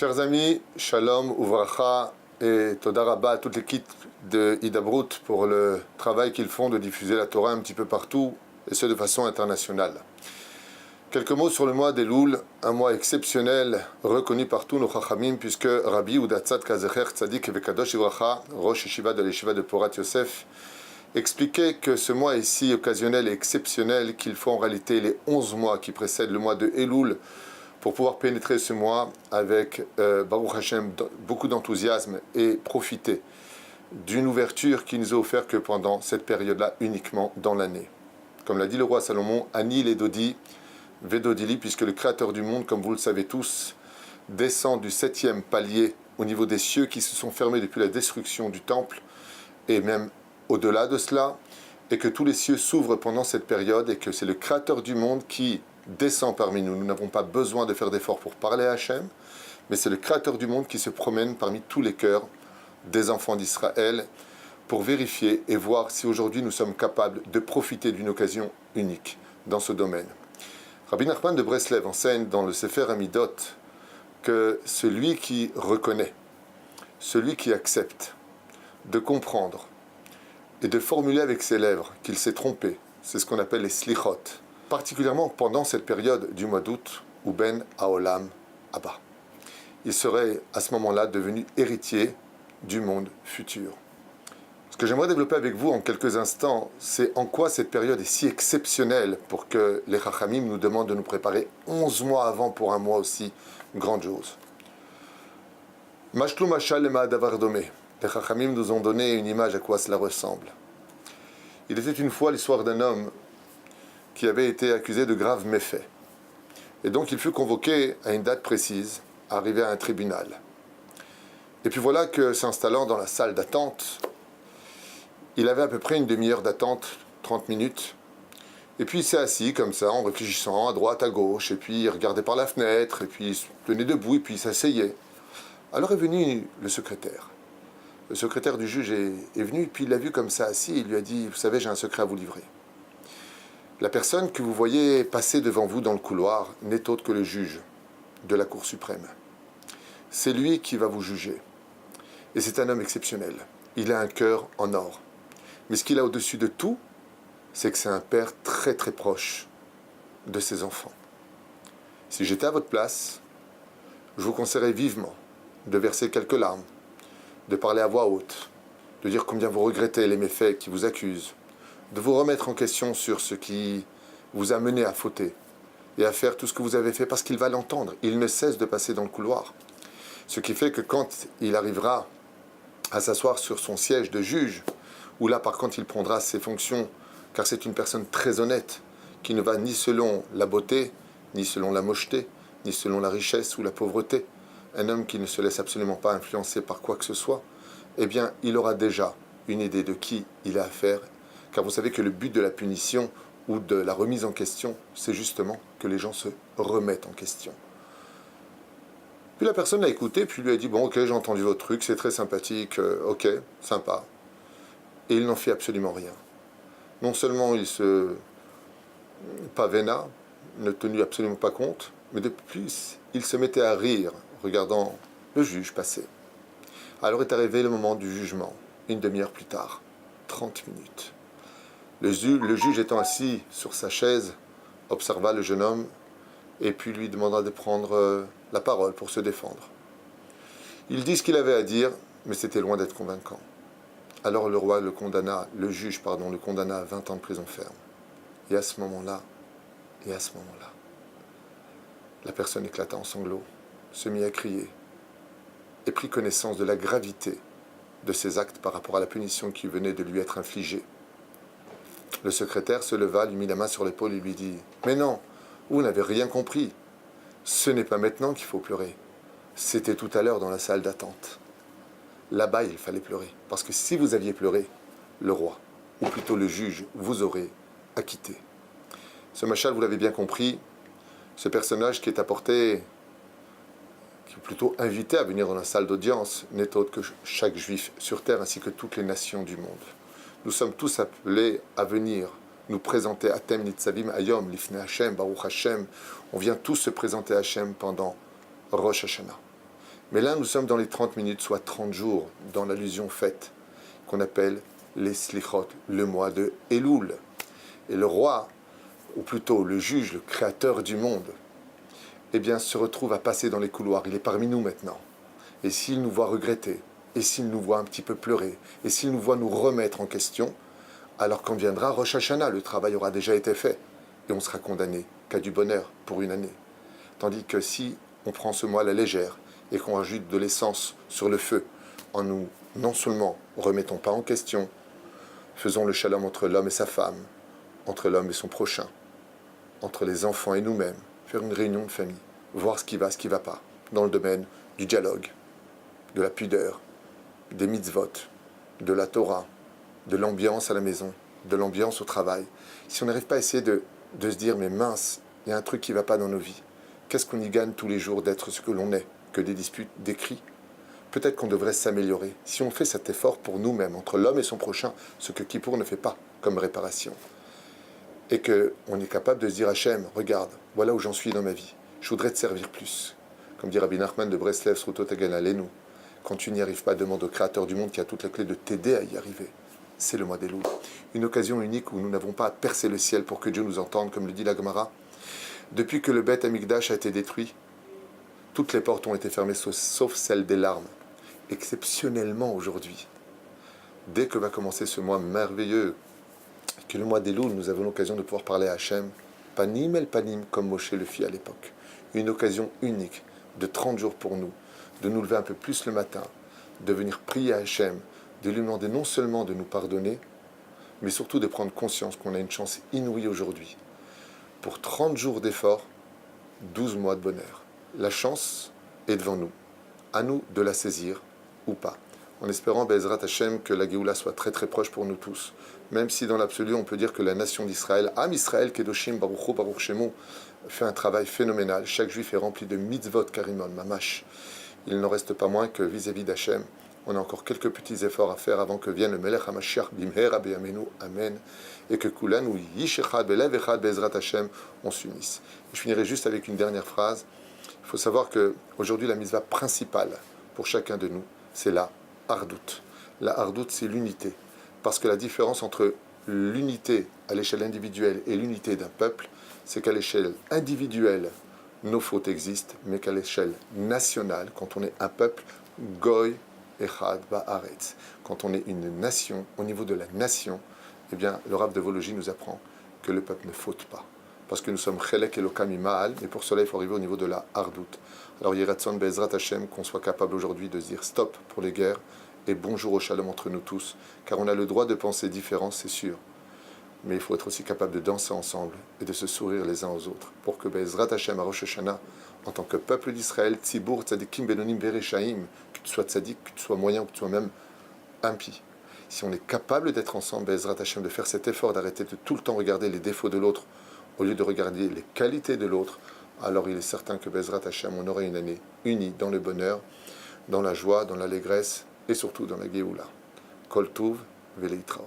Chers amis, Shalom, Uvracha et Toda Rabba à toute l'équipe de Hidabrut pour le travail qu'ils font de diffuser la Torah un petit peu partout et ce de façon internationale. Quelques mots sur le mois d'Elul, un mois exceptionnel reconnu par tous nos Chachamim puisque Rabbi Yehuda Tzadka Zecher Tzadik Vekadosh Ivracha, Rosh Yeshiva de l'Yeshiva de Porat Yosef, expliquait que ce mois est si occasionnel et exceptionnel qu'il faut en réalité les 11 mois qui précèdent le mois de Elul pour pouvoir pénétrer ce mois avec Baruch Hashem beaucoup d'enthousiasme et profiter d'une ouverture qui nous est offerte que pendant cette période-là uniquement dans l'année. Comme l'a dit le roi Salomon, Ani les Dodi, Vedodili, puisque le Créateur du monde, comme vous le savez tous, descend du 7e palier au niveau des cieux qui se sont fermés depuis la destruction du temple et même au-delà de cela, et que tous les cieux s'ouvrent pendant cette période et que c'est le Créateur du monde qui descend parmi nous. Nous n'avons pas besoin de faire d'efforts pour parler à Hachem, mais c'est le Créateur du monde qui se promène parmi tous les cœurs des enfants d'Israël pour vérifier et voir si aujourd'hui nous sommes capables de profiter d'une occasion unique dans ce domaine. Rabbi Nachman de Breslev enseigne dans le Sefer Amidot que celui qui reconnaît, celui qui accepte de comprendre et de formuler avec ses lèvres qu'il s'est trompé, c'est ce qu'on appelle les slichot, particulièrement pendant cette période du mois d'août, ou ben haolam abba. Il serait à ce moment-là devenu héritier du monde futur. Ce que j'aimerais développer avec vous en quelques instants, c'est en quoi cette période est si exceptionnelle pour que les Chachamim nous demandent de nous préparer 11 mois avant pour un mois aussi grandiose. Mashlu mashal lema davar domé. Les Chachamim nous ont donné une image à quoi cela ressemble. Il était une fois l'histoire d'un homme qui avait été accusé de graves méfaits. Et donc il fut convoqué à une date précise, arrivé à un tribunal. Et puis voilà que s'installant dans la salle d'attente, il avait à peu près une demi-heure d'attente, 30 minutes. Et puis il s'est assis comme ça, en réfléchissant à droite, à gauche, et puis il regardait par la fenêtre, et puis il se tenait debout, et puis il s'asseyait. Alors est venu le secrétaire. Le secrétaire du juge est venu, et puis il l'a vu comme ça assis, il lui a dit « Vous savez, j'ai un secret à vous livrer. La personne que vous voyez passer devant vous dans le couloir n'est autre que le juge de la Cour suprême. C'est lui qui va vous juger. Et c'est un homme exceptionnel. Il a un cœur en or. Mais ce qu'il a au-dessus de tout, c'est que c'est un père très très proche de ses enfants. Si j'étais à votre place, je vous conseillerais vivement de verser quelques larmes, de parler à voix haute, de dire combien vous regrettez les méfaits qui vous accusent, de vous remettre en question sur ce qui vous a mené à fauter et à faire tout ce que vous avez fait parce qu'il va l'entendre. Il ne cesse de passer dans le couloir. Ce qui fait que quand il arrivera à s'asseoir sur son siège de juge, où là par contre il prendra ses fonctions, car c'est une personne très honnête, qui ne va ni selon la beauté, ni selon la mocheté, ni selon la richesse ou la pauvreté, un homme qui ne se laisse absolument pas influencer par quoi que ce soit, eh bien il aura déjà une idée de qui il a affaire. Car vous savez que le but de la punition ou de la remise en question, c'est justement que les gens se remettent en question. Puis la personne l'a écouté, puis lui a dit « Bon, ok, j'ai entendu votre truc, c'est très sympathique, ok, sympa. » Et il n'en fit absolument rien. Non seulement il se pavéna, ne tenut absolument pas compte, mais de plus, il se mettait à rire, regardant le juge passer. Alors est arrivé le moment du jugement, une demi-heure plus tard, 30 minutes. Le juge étant assis sur sa chaise, observa le jeune homme et puis lui demanda de prendre la parole pour se défendre. Il dit ce qu'il avait à dire, mais c'était loin d'être convaincant. Alors le roi le juge le condamna à 20 ans de prison ferme. Et à ce moment-là, la personne éclata en sanglots, se mit à crier et prit connaissance de la gravité de ses actes par rapport à la punition qui venait de lui être infligée. Le secrétaire se leva, lui mit la main sur l'épaule et lui dit « Mais non, vous n'avez rien compris. Ce n'est pas maintenant qu'il faut pleurer. C'était tout à l'heure dans la salle d'attente. Là-bas, il fallait pleurer. Parce que si vous aviez pleuré, le roi, ou plutôt le juge, vous aurait acquitté. » Ce machal, vous l'avez bien compris, ce personnage qui est apporté, qui est plutôt invité à venir dans la salle d'audience, n'est autre que chaque juif sur terre ainsi que toutes les nations du monde. Nous sommes tous appelés à venir nous présenter à Atem Nitzavim Ayom, Lifnei Hashem, Baruch Hashem. On vient tous se présenter à Hashem pendant Rosh Hashanah. Mais là, nous sommes dans les 30 minutes, soit 30 jours, dans l'allusion faite, qu'on appelle les Slichot, le mois de Elul. Et le roi, ou plutôt le juge, le créateur du monde, eh bien, se retrouve à passer dans les couloirs. Il est parmi nous maintenant. Et s'il nous voit regretter, et s'il nous voit un petit peu pleurer, et s'il nous voit nous remettre en question, alors quand viendra Rosh Hashanah, le travail aura déjà été fait, et on sera condamné qu'à du bonheur pour une année. Tandis que si on prend ce mois à la légère, et qu'on rajoute de l'essence sur le feu, en nous non seulement remettons pas en question, faisons le shalom entre l'homme et sa femme, entre l'homme et son prochain, entre les enfants et nous-mêmes, faire une réunion de famille, voir ce qui va pas, dans le domaine du dialogue, de la pudeur, des mitzvot, de la Torah, de l'ambiance à la maison, de l'ambiance au travail. Si on n'arrive pas à essayer de se dire, mais mince, il y a un truc qui ne va pas dans nos vies, qu'est-ce qu'on y gagne tous les jours d'être ce que l'on est, que des disputes, des cris? Peut-être qu'on devrait s'améliorer. Si on fait cet effort pour nous-mêmes, entre l'homme et son prochain, ce que Kippour ne fait pas comme réparation, et qu'on est capable de se dire, Hachem, regarde, voilà où j'en suis dans ma vie, je voudrais te servir plus. Comme dit Rabbi Nachman de Breslev, Srutot Hagan Aleinu, quand tu n'y arrives pas, demande au Créateur du monde qui a toute la clé de t'aider à y arriver. C'est le mois des loups. Une occasion unique où nous n'avons pas à percer le ciel pour que Dieu nous entende, comme le dit la Gemara. Depuis que le Beth Amikdash a été détruit, toutes les portes ont été fermées, sauf celle des larmes. Exceptionnellement aujourd'hui, dès que va commencer ce mois merveilleux, qui est le mois des loups, nous avons l'occasion de pouvoir parler à Hachem, panim el panim, comme Moshe le fit à l'époque. Une occasion unique de 30 jours pour nous, de nous lever un peu plus le matin, de venir prier à Hachem, de lui demander non seulement de nous pardonner, mais surtout de prendre conscience qu'on a une chance inouïe aujourd'hui. Pour 30 jours d'effort, 12 mois de bonheur. La chance est devant nous. À nous de la saisir ou pas. En espérant, Be'ezrat Hashem, que la Géoula soit très très proche pour nous tous. Même si dans l'absolu, on peut dire que la nation d'Israël, Am Israël, Kedoshim, Baruch Baruch Shemu, fait un travail phénoménal. Chaque juif est rempli de mitzvot karimon, mamash. Il n'en reste pas moins que vis-à-vis d'Hachem, on a encore quelques petits efforts à faire avant que vienne le Melech HaMashiach, Bimher Abeyamenu, Amen, et que Kulan ou Yishechad, Belev Echad, Be'ezrat Hashem, on s'unisse. Je finirai juste avec une dernière phrase. Il faut savoir qu'aujourd'hui, la mitzvah principale pour chacun de nous, c'est la hardout. La hardout, c'est l'unité. Parce que la différence entre l'unité à l'échelle individuelle et l'unité d'un peuple, c'est qu'à l'échelle individuelle, nos fautes existent, mais qu'à l'échelle nationale, quand on est un peuple, Goy Echad Ba'aretz, quand on est une nation, au niveau de la nation, eh bien, le Rav de Vologie nous apprend que le peuple ne faute pas. Parce que nous sommes Chelek Elokam Ima'al, et pour cela, il faut arriver au niveau de la hardout. Alors, Yiratson Be'ezrat Hashem, qu'on soit capable aujourd'hui de se dire stop pour les guerres, et bonjour au shalom entre nous tous, car on a le droit de penser différent, c'est sûr. Mais il faut être aussi capable de danser ensemble et de se sourire les uns aux autres, pour que Be'ezrat Hashem à Rosh Hashanah, en tant que peuple d'Israël, Tzibur, Tzadikim, Benonim, Berechaim, que tu sois tzadik, que tu sois moyen, ou que tu sois même impie. Si on est capable d'être ensemble, Be'ezrat Hashem, de faire cet effort, d'arrêter de tout le temps regarder les défauts de l'autre, au lieu de regarder les qualités de l'autre, alors il est certain que Be'ezrat Hashem, on aura une année unie dans le bonheur, dans la joie, dans l'allégresse, et surtout dans la Géoula. Kol Tuv, Veleitraot.